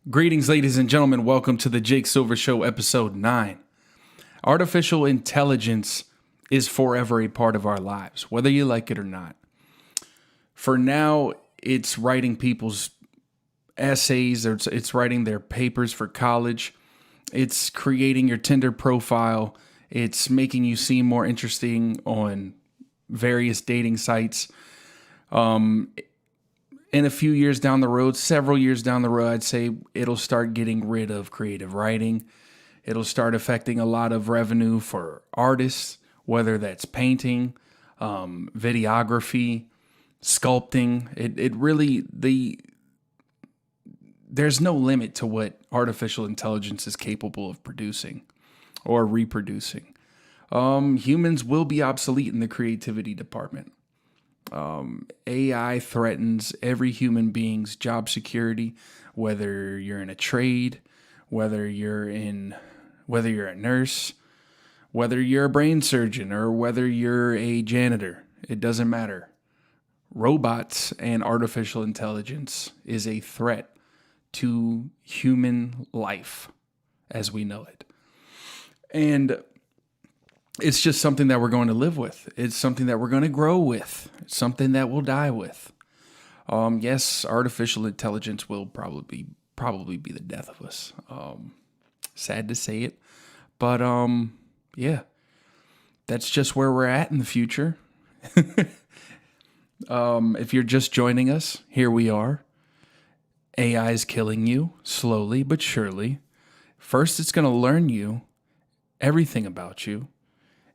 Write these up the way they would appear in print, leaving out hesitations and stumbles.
Greetings, ladies and gentlemen. Welcome to the Jake Silver Show, episode 9. Artificial intelligence is forever a part of our lives, whether you like it or not. For now, it's writing people's essays, it's writing their papers for college, it's creating your Tinder profile, it's making you seem more interesting on various dating sites. In a few years down the road, several years down the road, I'd say it'll start getting rid of creative writing. It'll start affecting a lot of revenue for artists, whether that's painting, videography, sculpting. There's no limit to what artificial intelligence is capable of producing or reproducing. Humans will be obsolete in the creativity department. AI threatens every human being's job security, whether you're in a trade, whether you're a nurse, whether you're a brain surgeon, or whether you're a janitor. It doesn't matter. Robots and artificial intelligence is a threat to human life as we know it. And it's just something that we're going to live with. It's something that we're going to grow with. It's something that we'll die with. Yes, artificial intelligence will probably be the death of us. Sad to say it, but yeah, that's just where we're at in the future. If you're just joining us, here we are. AI is killing you slowly but surely. First, it's going to learn you everything about you.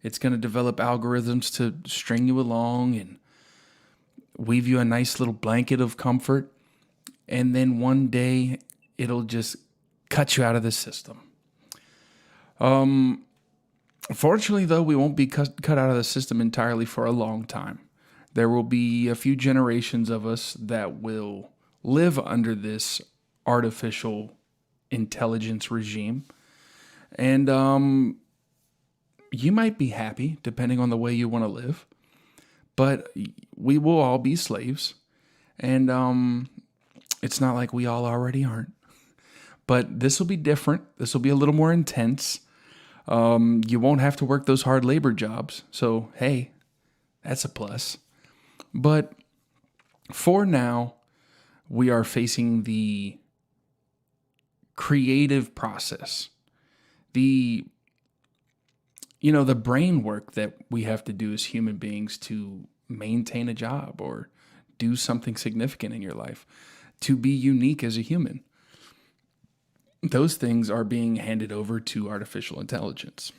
It's going to develop algorithms to string you along and weave you a nice little blanket of comfort. And then one day it'll just cut you out of the system. Fortunately, though, we won't be cut out of the system entirely for a long time. There will be a few generations of us that will live under this artificial intelligence regime. And you might be happy, depending on the way you want to live, but we will all be slaves. And it's not like we all already aren't. But this will be different. This will be a little more intense. You won't have to work those hard labor jobs. So, hey, that's a plus. But for now, we are facing the creative process. The brain work that we have to do as human beings to maintain a job or do something significant in your life, to be unique as a human. Those things are being handed over to artificial intelligence.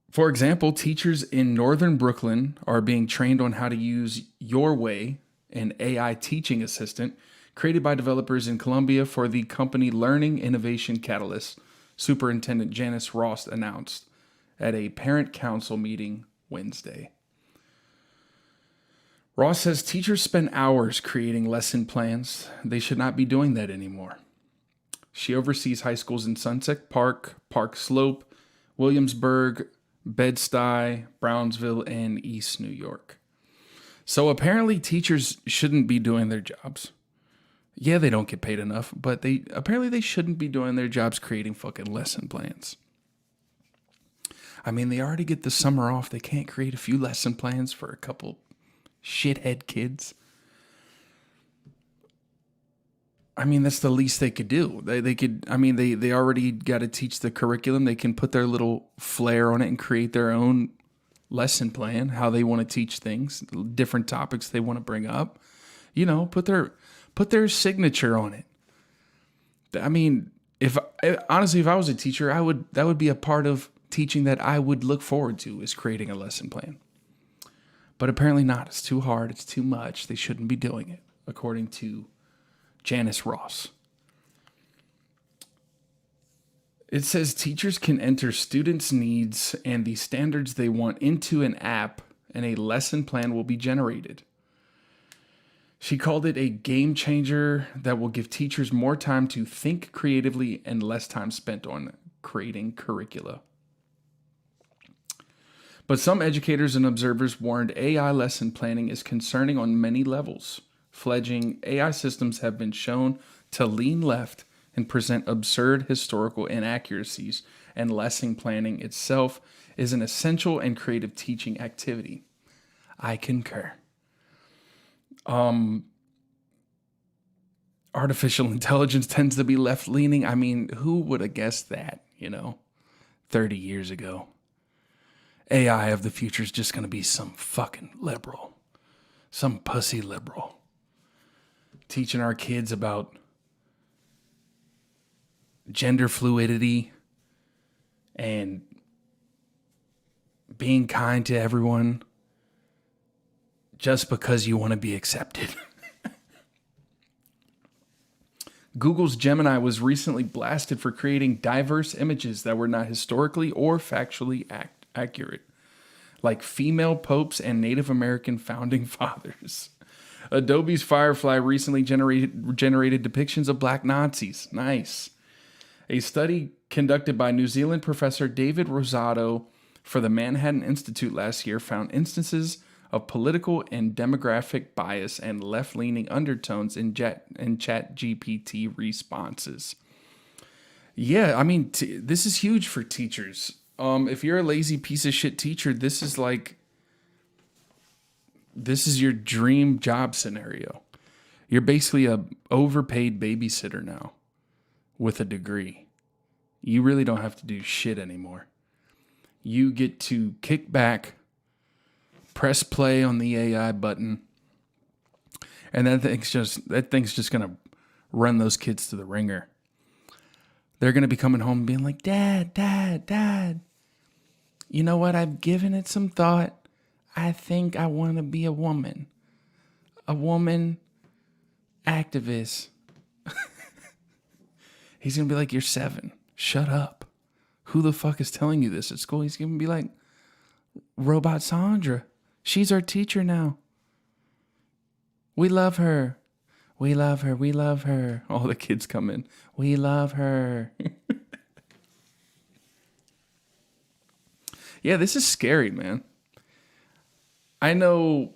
For example, teachers in northern Brooklyn are being trained on how to use Your Way, an AI teaching assistant created by developers in Colombia for the company Learning Innovation Catalyst, Superintendent Janice Ross announced at a parent council meeting Wednesday. Ross says teachers spend hours creating lesson plans. They should not be doing that anymore. She oversees high schools in Sunset Park, Park Slope, Williamsburg, Bed-Stuy, Brownsville, and East New York. So apparently teachers shouldn't be doing their jobs. Yeah, they don't get paid enough, but they shouldn't be doing their jobs creating fucking lesson plans. I mean, they already get the summer off. They can't create a few lesson plans for a couple shithead kids. I mean, that's the least they could do. They already got to teach the curriculum. They can put their little flair on it and create their own lesson plan, how they want to teach things, different topics they want to bring up. Put their signature on it. I mean, if I was a teacher, that would be a part of teaching that I would look forward to, is creating a lesson plan. But apparently not. It's too hard. It's too much. They shouldn't be doing it, according to Janice Ross. It says teachers can enter students' needs and the standards they want into an app, and a lesson plan will be generated. She called it a game changer that will give teachers more time to think creatively and less time spent on creating curricula. But some educators and observers warned AI lesson planning is concerning on many levels. fledgling AI systems have been shown to lean left and present absurd historical inaccuracies, and lesson planning itself is an essential and creative teaching activity. I concur. Artificial intelligence tends to be left leaning. I mean, who would have guessed that, 30 years ago? AI of the future is just going to be some fucking liberal, some pussy liberal, teaching our kids about gender fluidity and being kind to everyone just because you want to be accepted. Google's Gemini was recently blasted for creating diverse images that were not historically or factually accurate, like female popes and Native American founding fathers. Adobe's Firefly recently generated depictions of black Nazis. Nice. A study conducted by New Zealand professor David Rosado for the Manhattan Institute last year found instances of political and demographic bias and left-leaning undertones in ChatGPT responses. Yeah, I mean, this is huge for teachers. If you're a lazy piece of shit teacher, this is your dream job scenario. You're basically a overpaid babysitter now with a degree. You really don't have to do shit anymore. You get to kick back, press play on the AI button, and that thing's just gonna run those kids to the ringer. They're gonna be coming home and being like, Dad, you know what? I've given it some thought. I think I want to be a woman activist. He's gonna be like, you're 7. Shut up. Who the fuck is telling you this at school? He's gonna be like, Robot Sandra. She's our teacher now. We love her. We love her. We love her. All the kids come in. We love her. Yeah, this is scary, man. I know,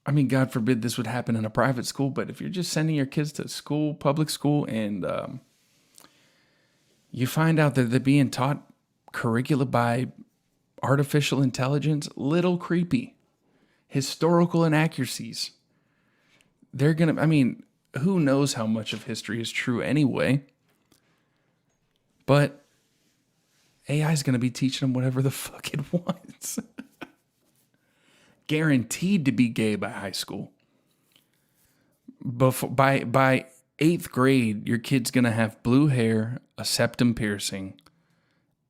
I mean, God forbid this would happen in a private school, but if you're just sending your kids to school, public school, and you find out that they're being taught curricula by artificial intelligence, little creepy. Historical inaccuracies. They're going to, I mean, who knows how much of history is true anyway? But AI is going to be teaching them whatever the fuck it wants. Guaranteed to be gay by high school. By 8th grade, your kid's going to have blue hair, a septum piercing,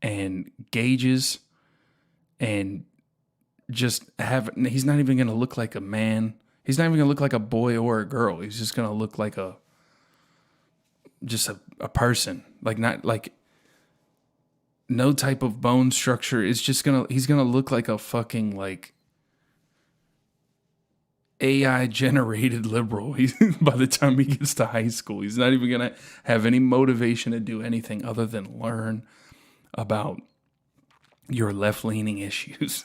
and gauges, and just he's not even going to look like a man. He's not even going to look like a boy or a girl. He's just going to look like a person. Like, not like no type of bone structure. It's just he's going to look like a fucking like AI generated liberal. By the time he gets to high school, he's not even going to have any motivation to do anything other than learn about your left-leaning issues.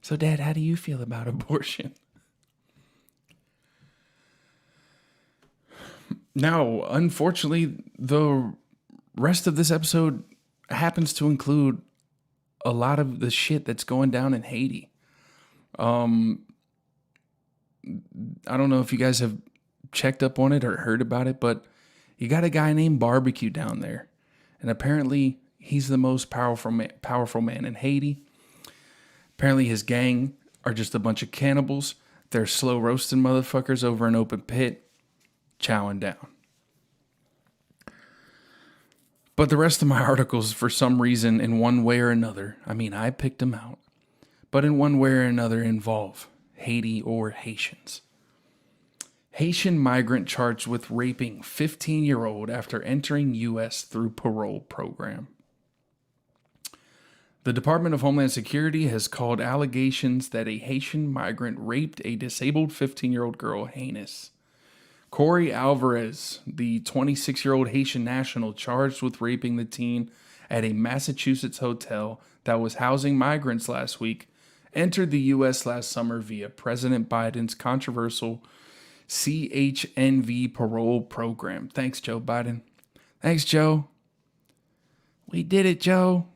So, Dad, how do you feel about abortion? Now, unfortunately, the rest of this episode happens to include a lot of the shit that's going down in Haiti. I don't know if you guys have checked up on it or heard about it, but you got a guy named BBQ down there. And apparently, he's the most powerful man in Haiti. Apparently, his gang are just a bunch of cannibals. They're slow roasting motherfuckers over an open pit, chowing down. But the rest of my articles, for some reason, in one way or another, I mean, I picked them out, but in one way or another involve Haiti or Haitians. Haitian migrant charged with raping 15-year-old after entering U.S. through parole program. The Department of Homeland Security has called allegations that a Haitian migrant raped a disabled 15-year-old girl heinous. Corey Alvarez, the 26-year-old Haitian national charged with raping the teen at a Massachusetts hotel that was housing migrants last week, entered the U.S. last summer via President Biden's controversial CHNV parole program. Thanks, Joe Biden. Thanks, Joe. We did it, Joe.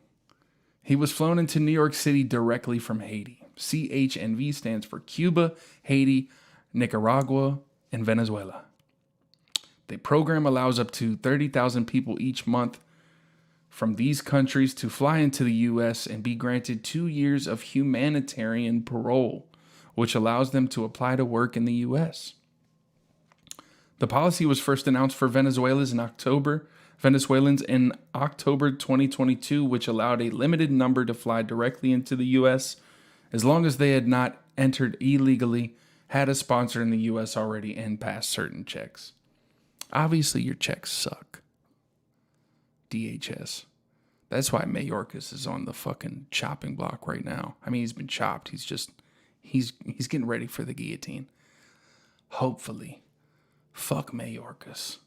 He was flown into New York City directly from Haiti. CHNV stands for Cuba, Haiti, Nicaragua, and Venezuela. The program allows up to 30,000 people each month from these countries to fly into the U.S. and be granted 2 years of humanitarian parole, which allows them to apply to work in the U.S. The policy was first announced for Venezuelans in October 2022, which allowed a limited number to fly directly into the U.S. as long as they had not entered illegally, had a sponsor in the U.S. already, and passed certain checks. Obviously, your checks suck. DHS. That's why Mayorkas is on the fucking chopping block right now. I mean, he's been chopped. He's getting ready for the guillotine. Hopefully. Fuck Mayorkas.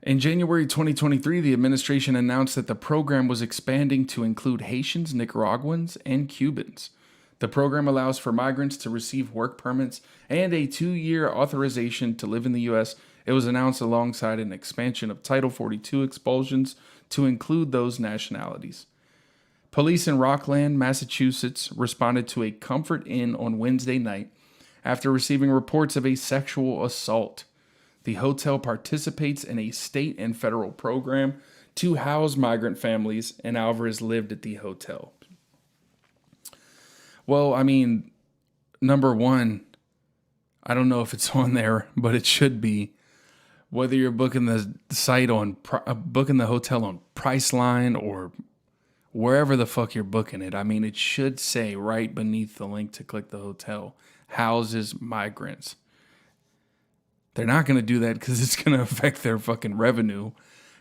In January 2023, the administration announced that the program was expanding to include Haitians, Nicaraguans, and Cubans. The program allows for migrants to receive work permits and a 2-year authorization to live in the U.S. It was announced alongside an expansion of Title 42 expulsions to include those nationalities. Police in Rockland, Massachusetts, responded to a Comfort Inn on Wednesday night after receiving reports of a sexual assault. The hotel participates in a state and federal program to house migrant families, and Alvarez lived at the hotel. Well, I mean, number one, I don't know if it's on there, but it should be. Whether you're booking the booking the hotel on Priceline or wherever the fuck you're booking it, I mean, it should say right beneath the link to click the hotel, houses migrants. They're not going to do that because it's going to affect their fucking revenue.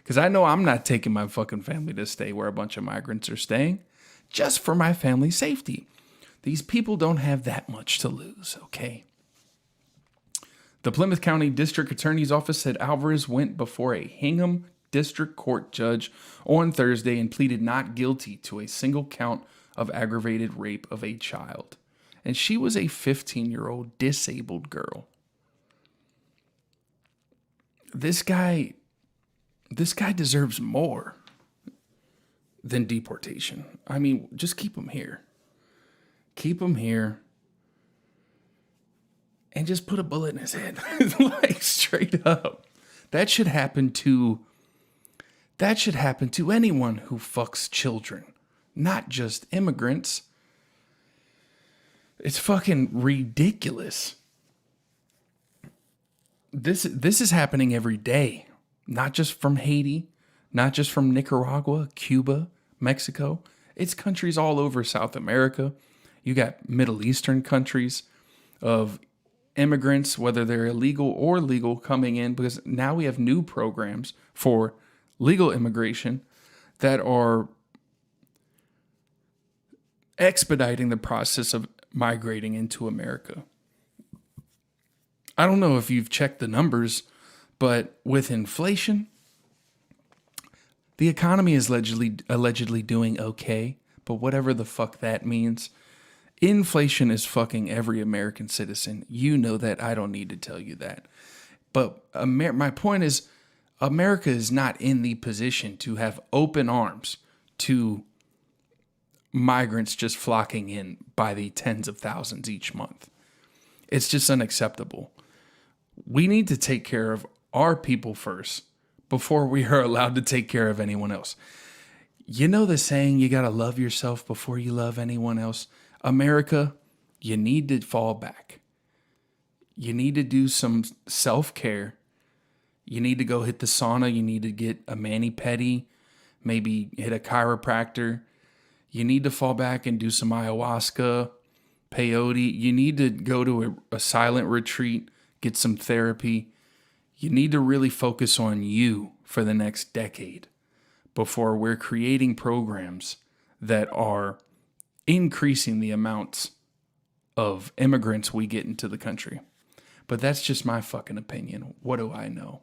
Because I know I'm not taking my fucking family to stay where a bunch of migrants are staying just for my family's safety. These people don't have that much to lose, okay? The Plymouth County District Attorney's Office said Alvarez went before a Hingham District Court judge on Thursday and pleaded not guilty to a single count of aggravated rape of a child. And she was a 15-year-old disabled girl. This guy deserves more than deportation. I mean, just keep him here. Keep him here. And just put a bullet in his head. Like, straight up. That should happen to anyone who fucks children. Not just immigrants. It's fucking ridiculous. This is happening every day. Not just from Haiti. Not just from Nicaragua, Cuba, Mexico. It's countries all over South America. You got Middle Eastern countries of immigrants, whether they're illegal or legal, coming in, because now we have new programs for legal immigration that are expediting the process of migrating into America. I don't know if you've checked the numbers, but with inflation, the economy is allegedly doing okay, but whatever the fuck that means, inflation is fucking every American citizen. You know that. I don't need to tell you that. But my point is, America is not in the position to have open arms to migrants just flocking in by the tens of thousands each month. It's just unacceptable. We need to take care of our people first before we are allowed to take care of anyone else. You know the saying, you got to love yourself before you love anyone else? America, you need to fall back. You need to do some self-care. You need to go hit the sauna. You need to get a mani-pedi, maybe hit a chiropractor. You need to fall back and do some ayahuasca, peyote. You need to go to a silent retreat, get some therapy. You need to really focus on you for the next decade before we're creating programs that are increasing the amounts of immigrants we get into the country. But that's just my fucking opinion. What do I know?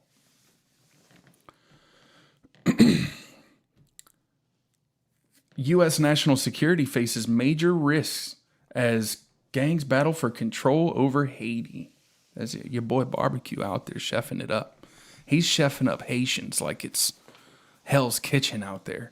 U.S. national security faces major risks as gangs battle for control over Haiti. That's your boy BBQ out there chefing it up. He's chefing up Haitians like it's Hell's Kitchen out there.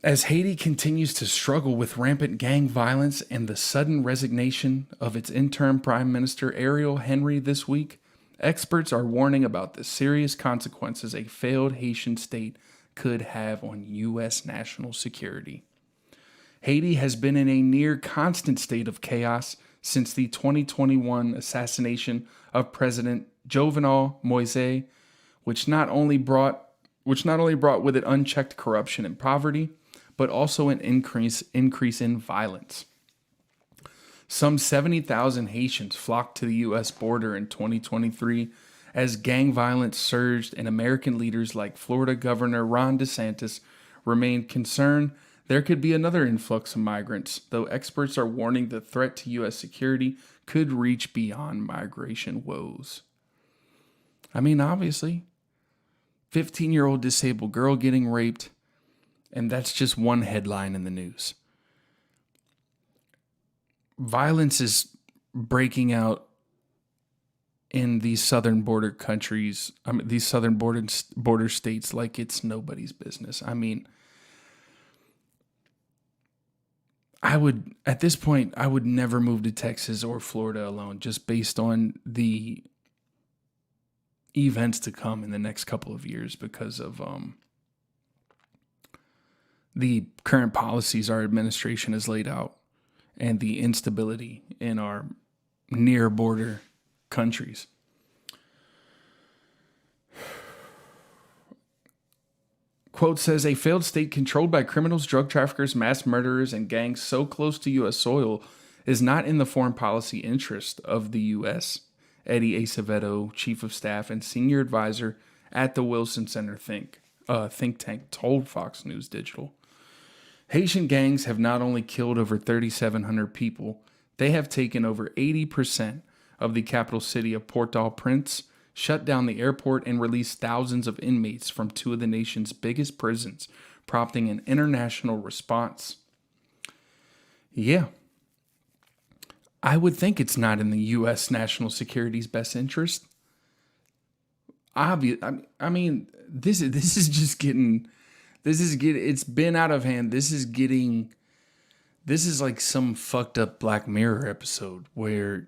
As Haiti continues to struggle with rampant gang violence and the sudden resignation of its interim Prime Minister Ariel Henry this week, experts are warning about the serious consequences a failed Haitian state could have on U.S. national security. Haiti has been in a near constant state of chaos since the 2021 assassination of President Jovenel Moise, which not only brought with it unchecked corruption and poverty, but also an increase in violence. Some 70,000 Haitians flocked to the U.S. border in 2023 as gang violence surged, and American leaders like Florida Governor Ron DeSantis remained concerned there could be another influx of migrants, though experts are warning the threat to U.S. security could reach beyond migration woes. I mean, obviously, 15-year-old disabled girl getting raped, and that's just one headline in the news. Violence is breaking out in these southern border countries, these southern border states, like it's nobody's business. I mean, at this point, I would never move to Texas or Florida alone, just based on the events to come in the next couple of years because of the current policies our administration has laid out and the instability in our near border countries. Quote says, a failed state controlled by criminals, drug traffickers, mass murderers, and gangs so close to U.S. soil is not in the foreign policy interest of the U.S., Eddie Acevedo, chief of staff and senior advisor at the Wilson Center think tank, told Fox News Digital. Haitian gangs have not only killed over 3,700 people, they have taken over 80% of the capital city of Port-au-Prince, shut down the airport, and released thousands of inmates from two of the nation's biggest prisons, prompting an international response. Yeah. I would think it's not in the U.S. national security's best interest. Obvious. I mean, this is just getting. It's been out of hand. This is like some fucked up Black Mirror episode where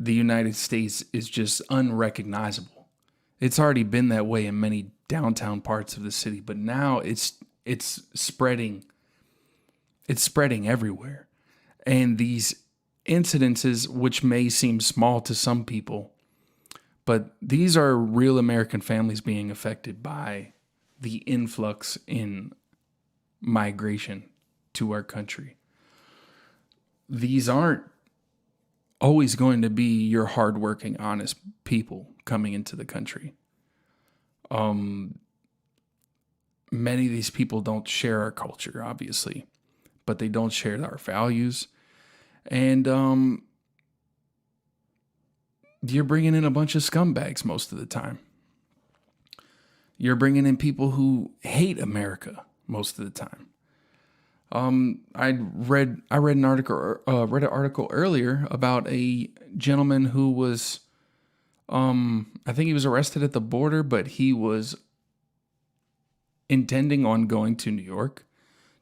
the United States is just unrecognizable. It's already been that way in many downtown parts of the city, but now it's spreading. It's spreading everywhere. And these incidences, which may seem small to some people, but these are real American families being affected by the influx in migration to our country. These aren't always going to be your hardworking, honest people coming into the country. Many of these people don't share our culture, obviously, but they don't share our values. And you're bringing in a bunch of scumbags most of the time. You're bringing in people who hate America most of the time. I read an article earlier about a gentleman who was, I think he was arrested at the border, but he was intending on going to New York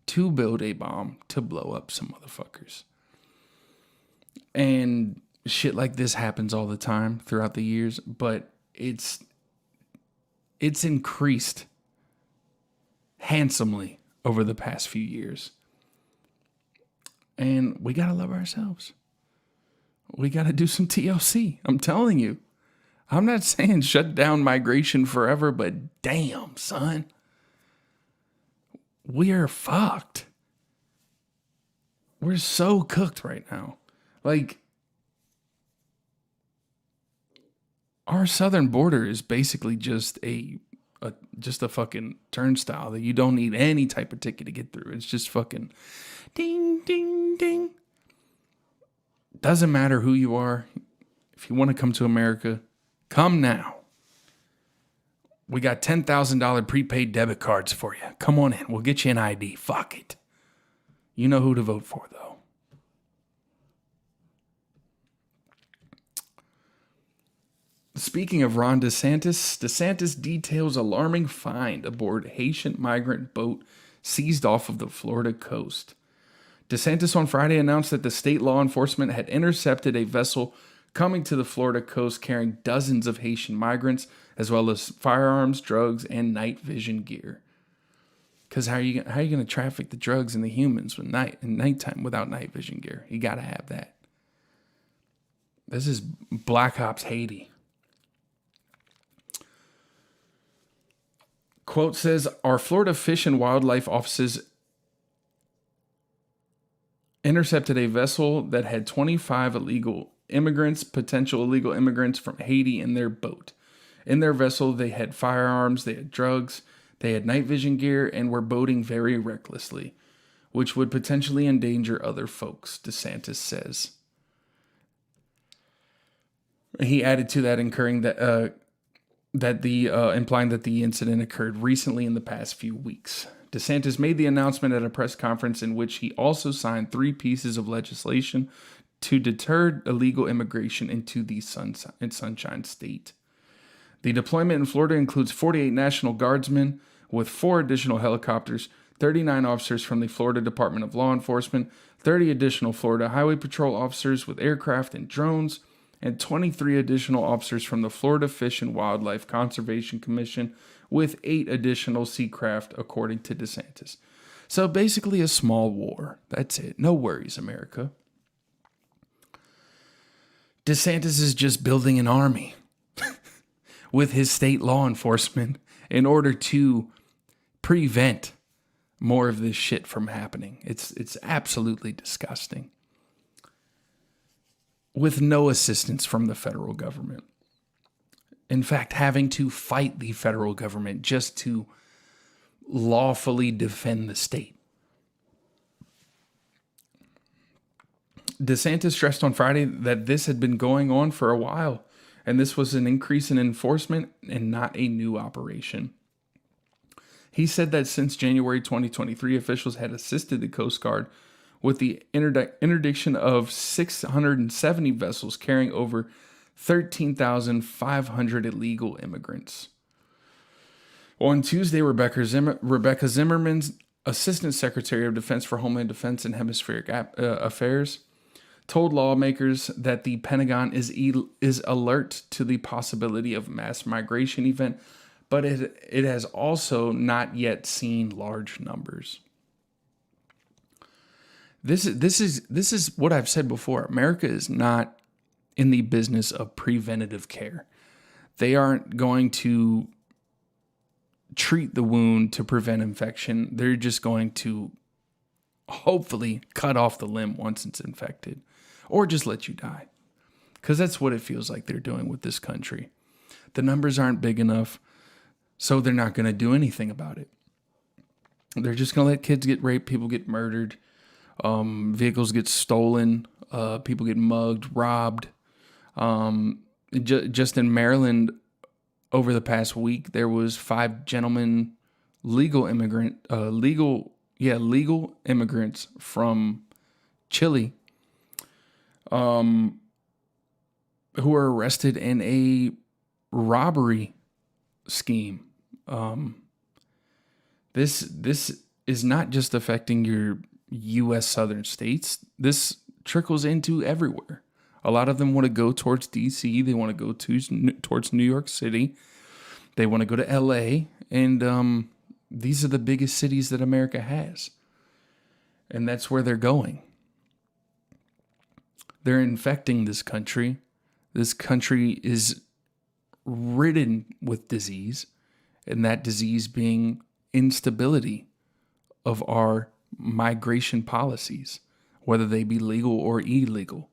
to build a bomb to blow up some motherfuckers. And shit like this happens all the time throughout the years, but it's increased handsomely over the past few years. And we got to love ourselves. We got to do some TLC. I'm telling you. I'm not saying shut down migration forever, but damn, son. We're fucked. We're so cooked right now. Like, our southern border is basically just a fucking turnstile that you don't need any type of ticket to get through. It's just fucking ding, ding, ding. Doesn't matter who you are. If you want to come to America, come now. We got $10,000 prepaid debit cards for you. Come on in. We'll get you an ID. Fuck it. You know who to vote for, though. Speaking of Ron DeSantis details alarming find aboard Haitian migrant boat seized off of the Florida coast. DeSantis on Friday announced that the state law enforcement had intercepted a vessel coming to the Florida coast carrying dozens of Haitian migrants, as well as firearms, drugs, and night vision gear. Because how are you going to traffic the drugs and the humans in nighttime without night vision gear? You got to have that. This is Black Ops Haiti. Quote says, our Florida Fish and Wildlife offices intercepted a vessel that had 25 potential illegal immigrants from Haiti in their boat. In their vessel, they had firearms, they had drugs, they had night vision gear, and were boating very recklessly, which would potentially endanger other folks, DeSantis says. He added to that, implying that the incident occurred recently in the past few weeks. DeSantis made the announcement at a press conference in which he also signed 3 pieces of legislation to deter illegal immigration into the Sunshine State. The deployment in Florida includes 48 National Guardsmen with 4 additional helicopters, 39 officers from the Florida Department of Law Enforcement, 30 additional Florida Highway Patrol officers with aircraft and drones, and 23 additional officers from the Florida Fish and Wildlife Conservation Commission, with 8 additional seacraft, according to DeSantis. So basically a small war. That's it. No worries, America. DeSantis is just building an army with his state law enforcement in order to prevent more of this shit from happening. It's absolutely disgusting. With no assistance from the federal government. In fact, having to fight the federal government just to lawfully defend the state. DeSantis stressed on Friday that this had been going on for a while, and this was an increase in enforcement and not a new operation. He said that since January 2023, officials had assisted the Coast Guard with the interdiction of 670 vessels carrying over 13,500 illegal immigrants. On Tuesday, Rebecca Zimmerman, Assistant Secretary of Defense for Homeland Defense and Hemispheric Affairs, told lawmakers that the Pentagon is alert to the possibility of mass migration event, but it has also not yet seen large numbers. This is what I've said before. America is not in the business of preventative care. They aren't going to treat the wound to prevent infection. They're just going to hopefully cut off the limb once it's infected, or just let you die. Because that's what it feels like they're doing with this country. The numbers aren't big enough, so they're not going to do anything about it. They're just going to let kids get raped, people get murdered, vehicles get stolen, people get mugged, robbed. Just in Maryland, over the past week, there was 5 gentlemen, legal immigrants from Chile, who were arrested in a robbery scheme. This is not just affecting your U.S. southern states. This trickles into everywhere. A lot of them want to go towards D.C. They want to go towards New York City. They want to go to L.A. And these are the biggest cities that America has. And that's where they're going. They're infecting this country. This country is ridden with disease, and that disease being instability of our migration policies, whether they be legal or illegal.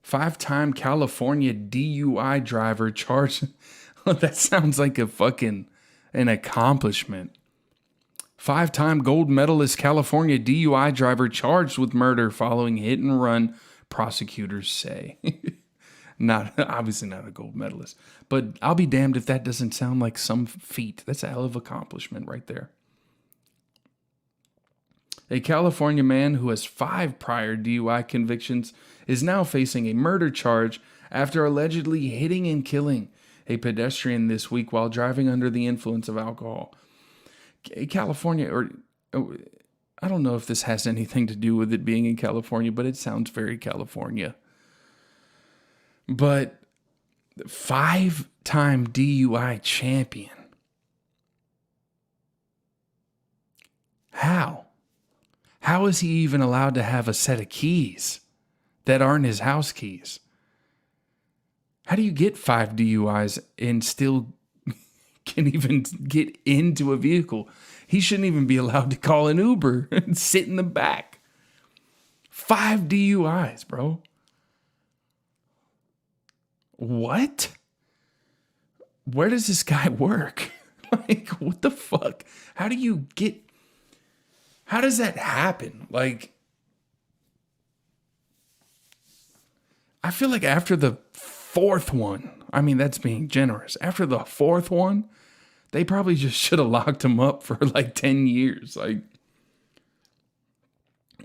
Five-time California DUI driver charged. That sounds like an accomplishment. 5-time gold medalist California DUI driver charged with murder following hit and run, prosecutors say. Not obviously not a gold medalist, but I'll be damned if that doesn't sound like some feat. That's a hell of accomplishment right there. A California man who has 5 prior DUI convictions is now facing a murder charge after allegedly hitting and killing a pedestrian this week while driving under the influence of alcohol. California, or I don't know if this has anything to do with it being in California, but it sounds very California. But 5-time DUI champion. How? How is he even allowed to have a set of keys that aren't his house keys? How do you get 5 DUIs and still can even get into a vehicle? He shouldn't even be allowed to call an Uber and sit in the back. 5 DUIs, bro. What? Where does this guy work? Like, what the fuck? How does that happen? Like, I feel like after the 4th one, I mean, that's being generous. After the 4th one, they probably just should have locked him up for like 10 years. Like,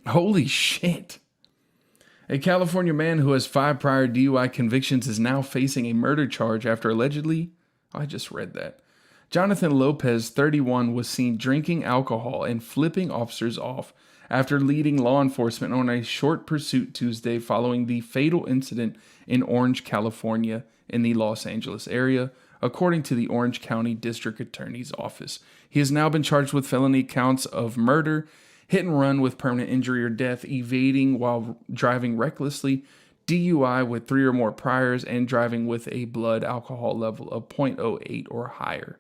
holy shit. A California man who has 5 prior DUI convictions is now facing a murder charge after allegedly, I just read that. Jonathan Lopez, 31, was seen drinking alcohol and flipping officers off after leading law enforcement on a short pursuit Tuesday following the fatal incident in Orange, California, in the Los Angeles area, according to the Orange County District Attorney's Office. He has now been charged with felony counts of murder, hit and run with permanent injury or death, evading while driving recklessly, DUI with 3 or more priors, and driving with a blood alcohol level of 0.08 or higher,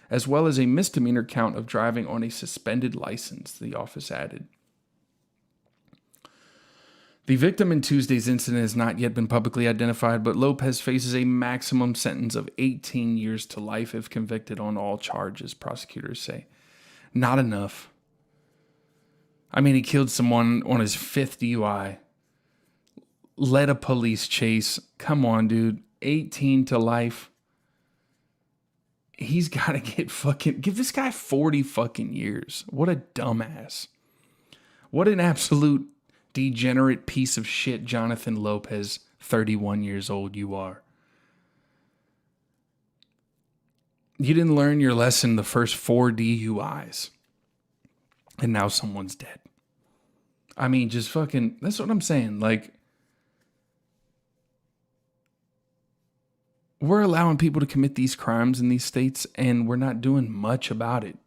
as well as a misdemeanor count of driving on a suspended license, the office added. The victim in Tuesday's incident has not yet been publicly identified, but Lopez faces a maximum sentence of 18 years to life if convicted on all charges, prosecutors say. Not enough. I mean, he killed someone on his 5th DUI. Led a police chase. Come on, dude. 18 to life. He's got to give this guy 40 fucking years. What a dumbass. What an absolute degenerate piece of shit, Jonathan Lopez, 31 years old you are. You didn't learn your lesson the first 4 DUIs. And now someone's dead. I mean, just fucking, that's what I'm saying. Like, we're allowing people to commit these crimes in these states, and we're not doing much about it.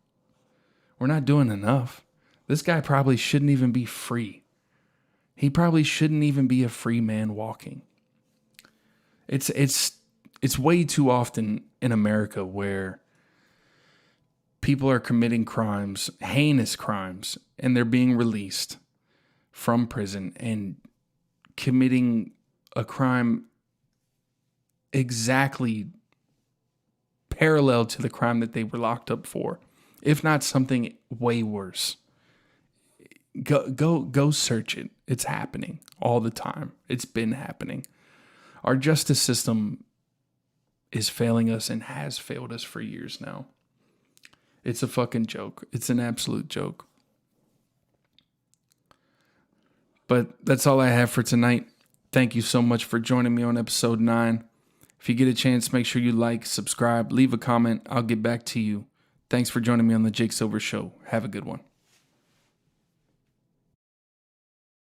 We're not doing enough. This guy probably shouldn't even be free. He probably shouldn't even be a free man walking. It's way too often in America where people are committing crimes, heinous crimes, and they're being released from prison and committing a crime exactly parallel to the crime that they were locked up for, if not something way worse. Go search it. It's happening all the time. It's been happening. Our justice system is failing us and has failed us for years now. It's a fucking joke. It's an absolute joke. But that's all I have for tonight. Thank you so much for joining me on episode 9. If you get a chance, make sure you like, subscribe, leave a comment. I'll get back to you. Thanks for joining me on the Jake Silver Show. Have a good one.